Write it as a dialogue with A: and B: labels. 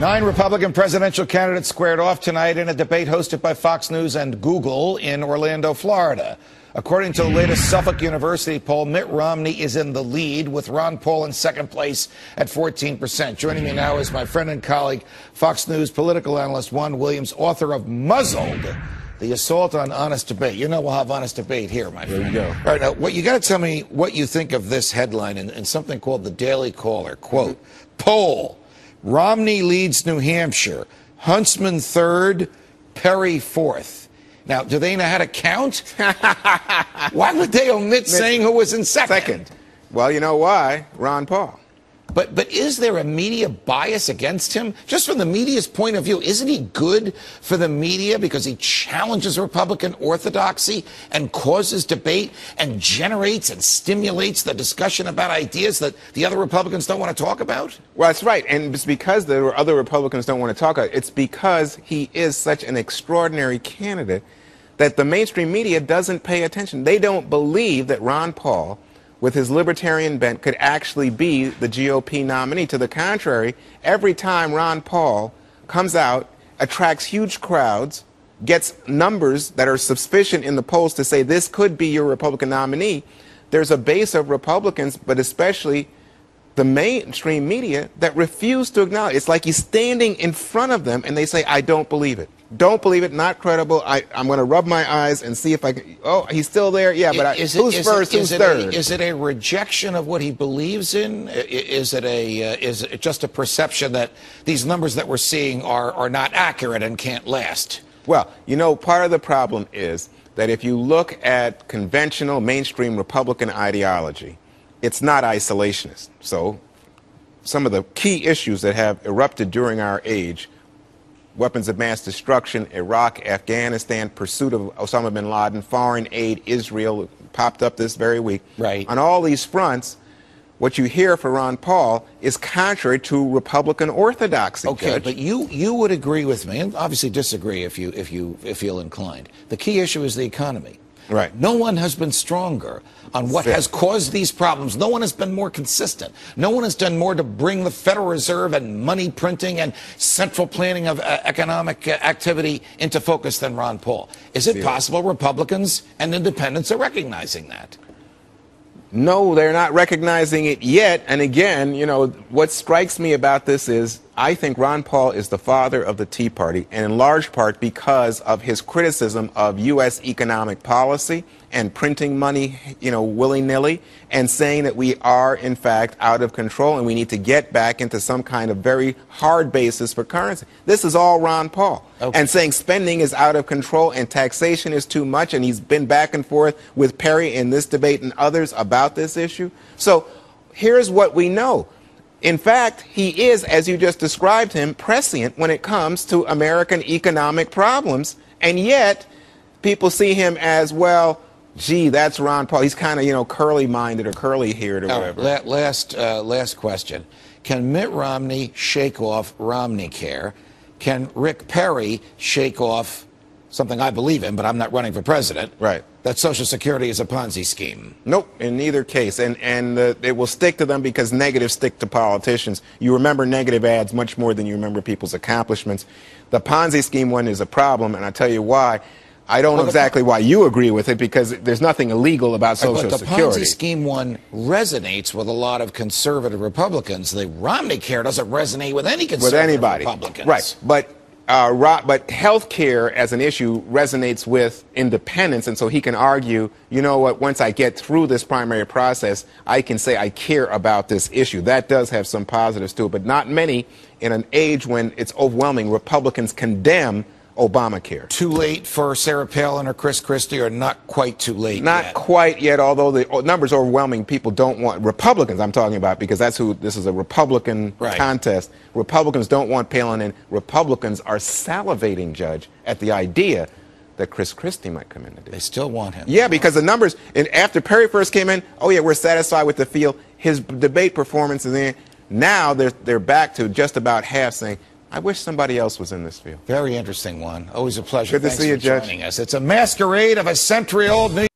A: 9 Republican presidential candidates squared off tonight in a debate hosted by Fox News and Google in Orlando, Florida. According to the latest Suffolk University poll, Mitt Romney is in the lead, with Ron Paul in second place at 14%. Joining me now is my friend and colleague, Fox News political analyst Juan Williams, author of Muzzled, The Assault on Honest Debate. You know we'll have honest debate here, my friend.
B: There you go.
A: All right, now, you got to tell me what you think of this headline in something called the Daily Caller. Quote, poll, Romney leads New Hampshire, Huntsman third, Perry fourth. Now, do they know how to count? Why would they omit saying who was in second?
B: Well, you know why? Ron Paul.
A: But is there a media bias against him? Just from the media's point of view, isn't he good for the media because he challenges Republican orthodoxy and causes debate and generates and stimulates the discussion about ideas that the other Republicans don't want to talk about?
B: Well, that's right. And it's because the other Republicans don't want to talk about it. It's because he is such an extraordinary candidate that the mainstream media doesn't pay attention. They don't believe that Ron Paul, with his libertarian bent, could actually be the GOP nominee. To the contrary, every time Ron Paul comes out, attracts huge crowds, gets numbers that are sufficient in the polls to say this could be your Republican nominee, there's a base of Republicans, but especially the mainstream media, that refuse to acknowledge. It's like he's standing in front of them and they say, I don't believe it. Don't believe it, not credible. I'm going to rub my eyes and see if I can. Oh, he's still there? Yeah, but who's first, who's third?
A: Is it a rejection of what he believes in? Is it just a perception that these numbers that we're seeing are not accurate and can't last?
B: Well, you know, part of the problem is that if you look at conventional mainstream Republican ideology, it's not isolationist. So some of the key issues that have erupted during our age, weapons of mass destruction, Iraq, Afghanistan, pursuit of Osama bin Laden, foreign aid, Israel, popped up this very week.
A: Right. On
B: all these fronts, what you hear for Ron Paul is contrary to Republican orthodoxy.
A: Okay,
B: Judge.
A: but you would agree with me, and obviously disagree if you feel inclined. The key issue is the economy.
B: Right.
A: No one has been stronger on what has caused these problems. No one has been more consistent. No one has done more to bring the Federal Reserve and money printing and central planning of economic activity into focus than Ron Paul. Is it possible Republicans and independents are recognizing that?
B: No, they're not recognizing it yet. And again, you know, what strikes me about this is I think Ron Paul is the father of the Tea Party, and in large part because of his criticism of U.S. economic policy and printing money, you know, willy-nilly, and saying that we are, in fact, out of control and we need to get back into some kind of very hard basis for currency. This is all Ron Paul. Okay. And saying spending is out of control and taxation is too much, and he's been back and forth with Perry in this debate and others about this issue. So here's what we know. In fact, he is, as you just described him, prescient when it comes to American economic problems, and yet people see him as, well, gee, that's Ron Paul. He's kind of, you know, curly-minded or curly-haired or whatever.
A: Last question. Can Mitt Romney shake off Romneycare? Can Rick Perry shake off something I believe in, but I'm not running for president?
B: Right.
A: That Social Security is a Ponzi scheme.
B: Nope, in neither case. And it will stick to them because negatives stick to politicians. You remember negative ads much more than you remember people's accomplishments. The Ponzi scheme one is a problem, and I'll tell you why. I don't know exactly why you agree with it, because there's nothing illegal about Social Security.
A: But the Ponzi scheme one resonates with a lot of conservative Republicans. The Romneycare doesn't resonate with any conservative Republicans.
B: Right, but health care as an issue resonates with independents, and so he can argue, you know what, once I get through this primary process, I can say I care about this issue. That does have some positives to it, but not many in an age when it's overwhelming. Republicans condemn Obamacare.
A: Too late for Sarah Palin or Chris Christie, or not quite too late yet?
B: Not quite yet, although the numbers are overwhelming. People don't want, Republicans I'm talking about, because that's who, this is a Republican contest. Republicans don't want Palin, and Republicans are salivating, Judge, at the idea that Chris Christie might come in today.
A: They still want him.
B: Yeah, because the numbers, and after Perry first came in, oh yeah, we're satisfied with the field. His debate performance is in. Now they're back to just about half saying, I wish somebody else was in this field.
A: Very interesting one. Always a pleasure.
B: Good to see you, Judge.
A: Joining us. It's a masquerade of a century-old New